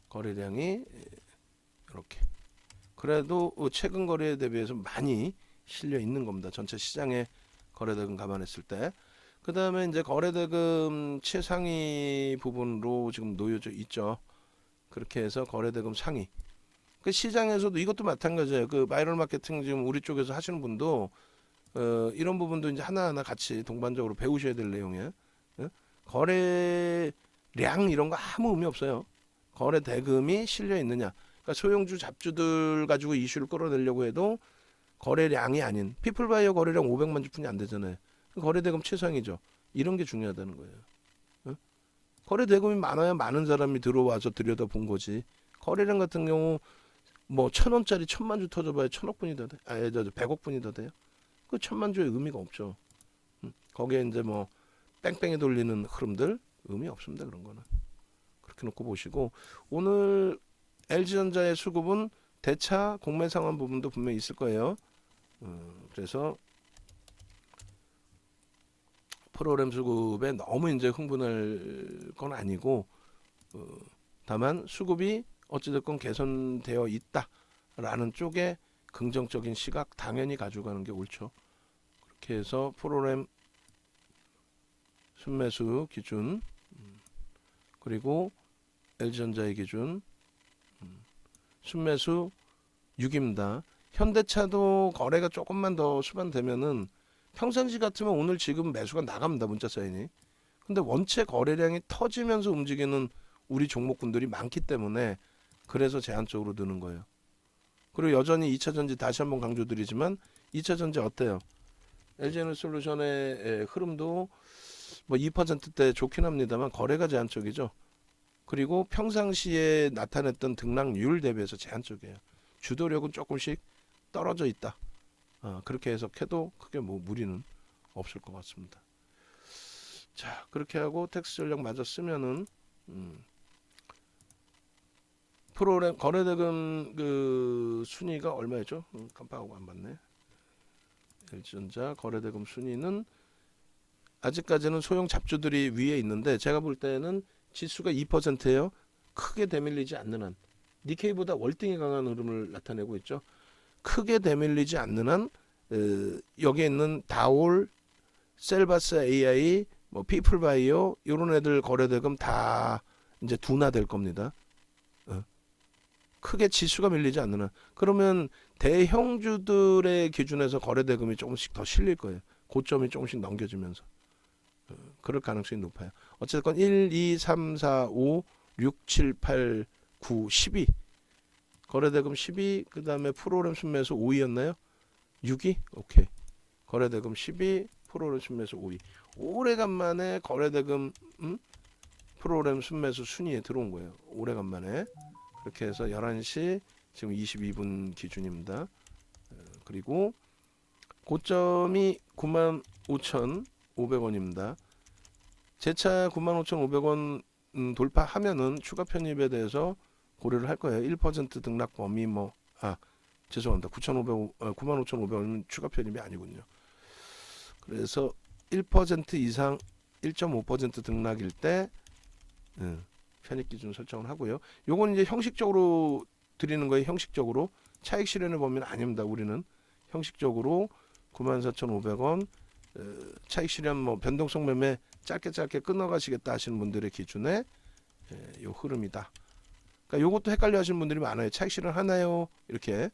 거래량이 이렇게 그래도 최근 거래에 대비해서 많이 실려 있는 겁니다. 전체 시장의 거래대금 감안했을 때. 그 다음에 이제 거래대금 최상위 부분으로 지금 놓여져 있죠. 그렇게 해서 거래대금 상위. 그 시장에서도 이것도 마찬가지예요. 그 바이럴 마케팅 지금 우리 쪽에서 하시는 분도 이런 부분도 이제 하나하나 같이 동반적으로 배우셔야 될 내용이에요. 거래량 이런 거 아무 의미 없어요. 거래 대금이 실려 있느냐. 그러니까 소형주 잡주들 가지고 이슈를 끌어내려고 해도 거래량이 아닌 피플바이어 거래량 500만 주뿐이 안 되잖아요. 거래 대금 최상이죠. 이런 게 중요하다는 거예요. 거래 대금이 많아야 많은 사람이 들어와서 들여다 본 거지. 거래량 같은 경우 1,000원짜리 1,000만 주 터져봐야 1,000억 분이 더 돼. 100억 분이 더 돼요. 그 1,000만 주의 의미가 없죠. 거기에 이제 뺑뺑이 돌리는 흐름들 의미 없습니다. 그런 거는. 그렇게 놓고 보시고 오늘 LG전자의 수급은 대차 공매 상환 부분도 분명히 있을 거예요. 그래서 프로그램 수급에 너무 이제 흥분할 건 아니고 다만 수급이 어찌됐건 개선되어 있다라는 쪽에 긍정적인 시각 당연히 가져가는 게 옳죠. 그렇게 해서 프로그램 순매수 기준 그리고 LG전자의 기준 순매수 6입니다. 현대차도 거래가 조금만 더 수반되면은 평상시 같으면 오늘 지금 매수가 나갑니다. 문자 사인이. 근데 원체 거래량이 터지면서 움직이는 우리 종목군들이 많기 때문에 그래서 제한적으로 드는 거예요. 그리고 여전히 2차전지 다시 한번 강조드리지만 2차전지 어때요? LG에너지솔루션의 흐름도 2%대 좋긴 합니다만 거래가 제한적이죠. 그리고 평상시에 나타냈던 등락률 대비해서 제한적이에요. 주도력은 조금씩 떨어져 있다. 그렇게 해석해도 크게 무리는 없을 것 같습니다. 자, 그렇게 하고 텍스 전략 마저 쓰면은 프로그램 거래대금 그 순위가 얼마였죠? 깜빡하고 안 봤네. LG전자 거래대금 순위는 아직까지는 소형 잡주들이 위에 있는데 제가 볼 때는 지수가 2%예요. 크게 대밀리지 않는 한 니케이보다 월등히 강한 흐름을 나타내고 있죠. 크게 대밀리지 않는 한 여기에 있는 다올, 셀바스 AI, 피플바이오 이런 애들 거래대금 다 이제 둔화될 겁니다. 어. 크게 지수가 밀리지 않는 한. 그러면 대형주들의 기준에서 거래대금이 조금씩 더 실릴 거예요. 고점이 조금씩 넘겨지면서. 그럴 가능성이 높아요. 어쨌건 1, 2, 3, 4, 5, 6, 7, 8, 9, 12. 거래대금 12, 그 다음에 프로그램 순매수 5위였나요? 6위? 오케이. 거래대금 12, 프로그램 순매수 5위. 오래간만에 거래대금 프로그램 순매수 순위에 들어온 거예요. 오래간만에. 그렇게 해서 11시 지금 22분 기준입니다. 그리고 고점이 95,500원입니다. 재차 95,500원 돌파하면은 추가 편입에 대해서 고려를 할 거예요. 1% 등락 범위 죄송합니다. 95,500원은 추가 편입이 아니군요. 그래서 1% 이상 1.5% 등락일 때 편입 기준 설정을 하고요. 요건 이제 형식적으로 드리는 거예요. 형식적으로 차익 실현의 범위는 아닙니다. 우리는 형식적으로 94,500원 차익 실현 변동성 매매 짧게 끊어가시겠다 하시는 분들의 기준에 요 흐름이다. 그러니까 요것도 헷갈려 하시는 분들이 많아요. 차익 실현 하나요? 이렇게.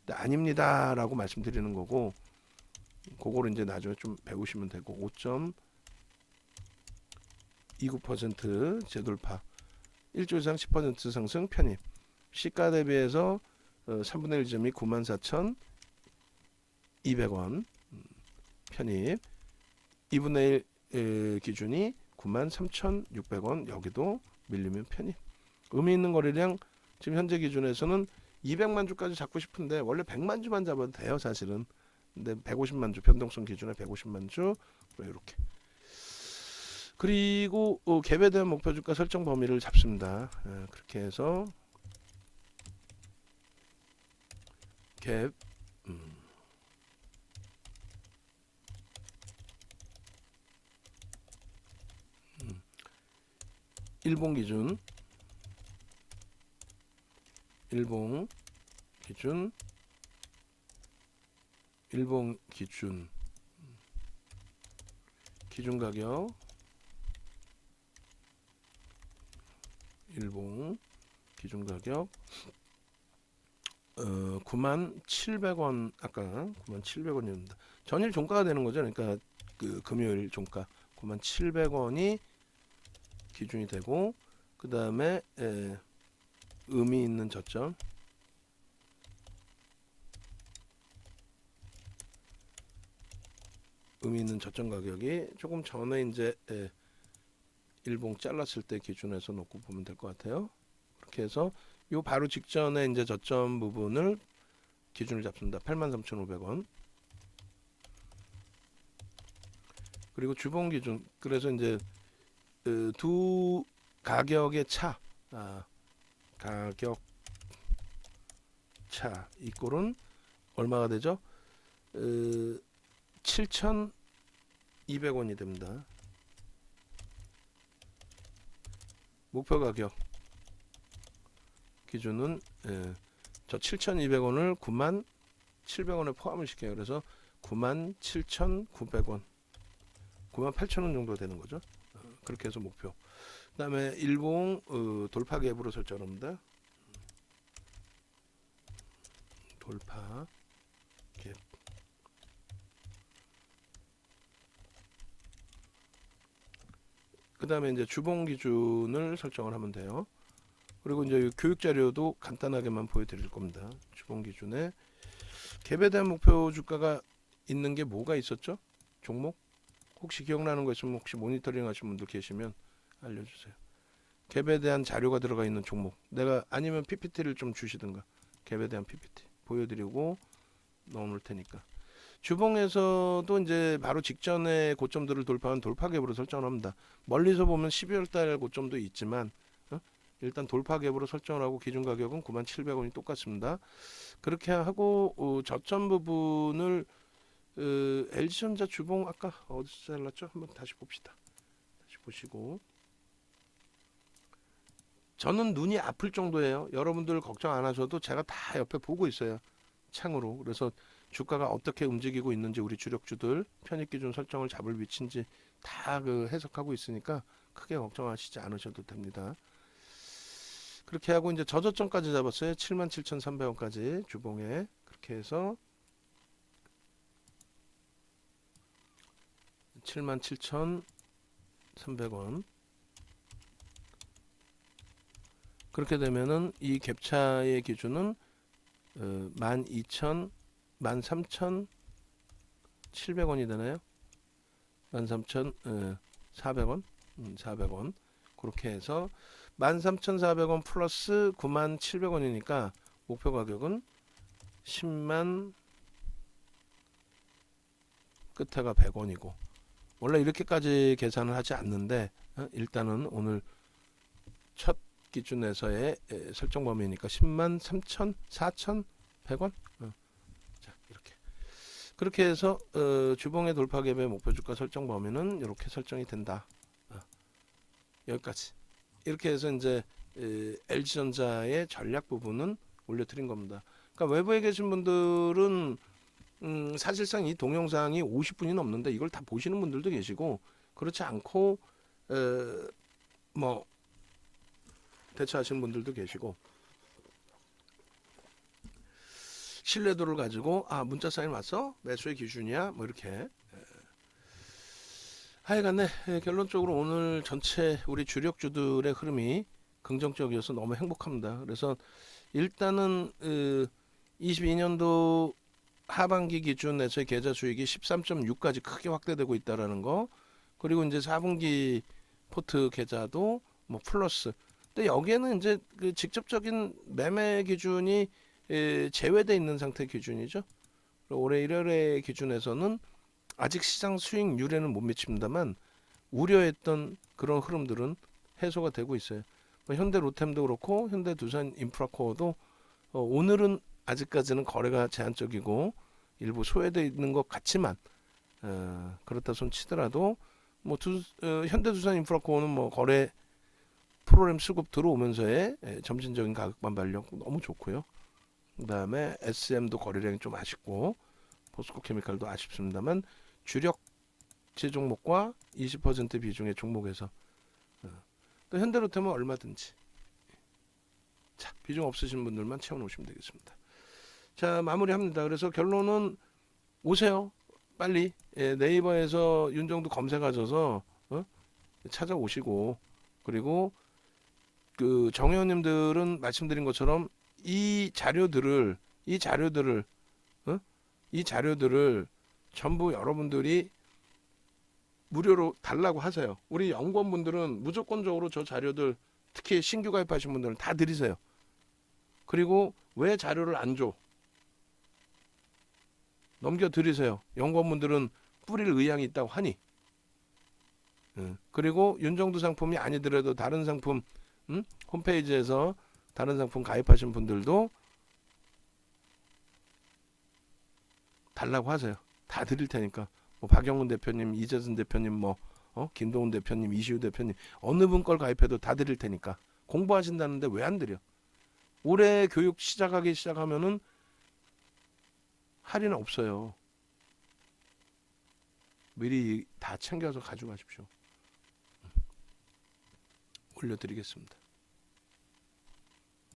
아닙니다라고 말씀드리는 거고, 그거를 이제 나중에 좀 배우시면 되고. 5.29% 재돌파, 1조 이상 10% 상승 편입, 시가 대비해서 3분의 1 점이 94,200원 편입, 2분의 1 기준이 93,600원, 여기도 밀리면 편입. 의미 있는 거래량 지금 현재 기준에서는 200만 주까지 잡고 싶은데 원래 100만 주만 잡아도 돼요, 사실은. 근데 150만 주 변동성 기준에 150만 주 이렇게. 그리고 갭에 대한 목표 주가 설정 범위를 잡습니다. 그렇게 해서 갭 일봉 기준 기준 가격 일봉 기준 가격 97,000원 아까 97,000원이었는데 전일 종가가 되는 거죠. 그러니까 그 금요일 종가 97,000원이 기준이 되고, 그 다음에 의미 있는 저점 가격이 조금 전에 이제 일봉 잘랐을 때 기준에서 놓고 보면 될 것 같아요. 그렇게 해서 요 바로 직전에 이제 저점 부분을 기준을 잡습니다. 83,500원. 그리고 주봉 기준, 그래서 이제 두 가격의 차, 가격 차 이 꼴은 얼마가 되죠? 7,200원이 됩니다. 목표 가격 기준은 저 7,200원을 97,000원에 포함을 시켜요. 그래서 97,900원, 98,000원 정도 되는 거죠. 그렇게 해서 목표. 그 다음에 일봉 돌파 갭으로 설정합니다. 돌파 갭. 그 다음에 이제 주봉 기준을 설정을 하면 돼요. 그리고 이제 교육 자료도 간단하게만 보여드릴 겁니다. 주봉 기준에 갭에 대한 목표 주가가 있는 게 뭐가 있었죠? 종목? 혹시 기억나는 거 있으면 혹시 모니터링 하시는 분들 계시면 알려주세요. 갭에 대한 자료가 들어가 있는 종목. 내가 아니면 PPT를 좀 주시든가. 갭에 대한 PPT 보여드리고 넣어놓을 테니까. 주봉에서도 이제 바로 직전에 고점들을 돌파한 돌파 갭으로 설정을 합니다. 멀리서 보면 12월 달 고점도 있지만 일단 돌파 갭으로 설정을 하고 기준 가격은 97,000원이 똑같습니다. 그렇게 하고 저점 부분을 LG전자 주봉 아까 어디서 잘랐죠? 한번 다시 봅시다. 다시 보시고, 저는 눈이 아플 정도예요. 여러분들 걱정 안 하셔도 제가 다 옆에 보고 있어요. 창으로. 그래서 주가가 어떻게 움직이고 있는지 우리 주력주들 편입 기준 설정을 잡을 위치인지 다 해석하고 있으니까 크게 걱정하시지 않으셔도 됩니다. 그렇게 하고 이제 저저점까지 잡았어요. 77,300원까지 주봉에. 그렇게 해서 77,300원. 그렇게 되면은 이 갭차의 기준은 12,000, 13,700원이 되나요? 13,400원, 400원. 그렇게 해서 13,400원 플러스 97,700원이니까 목표 가격은 10만 끝에가 100원이고, 원래 이렇게까지 계산을 하지 않는데 일단은 오늘 첫 기준에서의 설정 범위니까 10만 3천 4,100원. 자, 이렇게 그렇게 해서 주봉의 돌파 갭의 목표 주가 설정 범위는 이렇게 설정이 된다. 여기까지. 이렇게 해서 이제 LG전자의 전략 부분은 올려드린 겁니다. 그러니까 외부에 계신 분들은 사실상 이 동영상이 50분이 넘는데 이걸 다 보시는 분들도 계시고, 그렇지 않고 뭐 대처하시는 분들도 계시고, 신뢰도를 가지고 문자 사인 왔어? 매수의 기준이야? 뭐 이렇게. 하여간에 결론적으로 오늘 전체 우리 주력주들의 흐름이 긍정적이어서 너무 행복합니다. 그래서 일단은 22년도 하반기 기준에서의 계좌 수익이 13.6까지 크게 확대되고 있다라는 거. 그리고 이제 4분기 포트 계좌도 뭐 플러스. 근데 여기에는 이제 그 직접적인 매매 기준이 제외되어 있는 상태 기준이죠. 올해 1월의 기준에서는 아직 시장 수익률에는 못 미칩니다만 우려했던 그런 흐름들은 해소가 되고 있어요. 현대 로템도 그렇고 현대 두산 인프라코어도 오늘은 아직까지는 거래가 제한적이고 일부 소외되어 있는 것 같지만 그렇다 손 치더라도 뭐 현대 두산 인프라코어는 뭐 거래 프로그램 수급 들어오면서의 점진적인 가격 반발력 너무 좋고요. 그 다음에 SM도 거래량이 좀 아쉽고 포스코 케미칼도 아쉽습니다만 주력 제 종목과 20% 비중의 종목에서 또 현대로템은 얼마든지 자 비중 없으신 분들만 채워놓으시면 되겠습니다. 자 마무리합니다. 그래서 결론은 오세요. 빨리 네이버에서 윤정도 검색하셔서 찾아오시고, 그리고 그 정회원님들은 말씀드린 것처럼 이 자료들을 전부 여러분들이 무료로 달라고 하세요. 우리 연구원분들은 무조건적으로 저 자료들, 특히 신규 가입하신 분들은 다 드리세요. 그리고 왜 자료를 안 줘? 넘겨드리세요. 연구원분들은 뿌릴 의향이 있다고 하니. 그리고 윤정도 상품이 아니더라도 다른 상품 홈페이지에서 다른 상품 가입하신 분들도 달라고 하세요. 다 드릴 테니까. 뭐 박영훈 대표님, 이재선 대표님, 뭐 김동훈 대표님, 이시우 대표님, 어느 분 걸 가입해도 다 드릴 테니까. 공부하신다는데 왜 안 드려? 올해 교육 시작하면은 할인 없어요. 미리 다 챙겨서 가져가십시오. 올려드리겠습니다.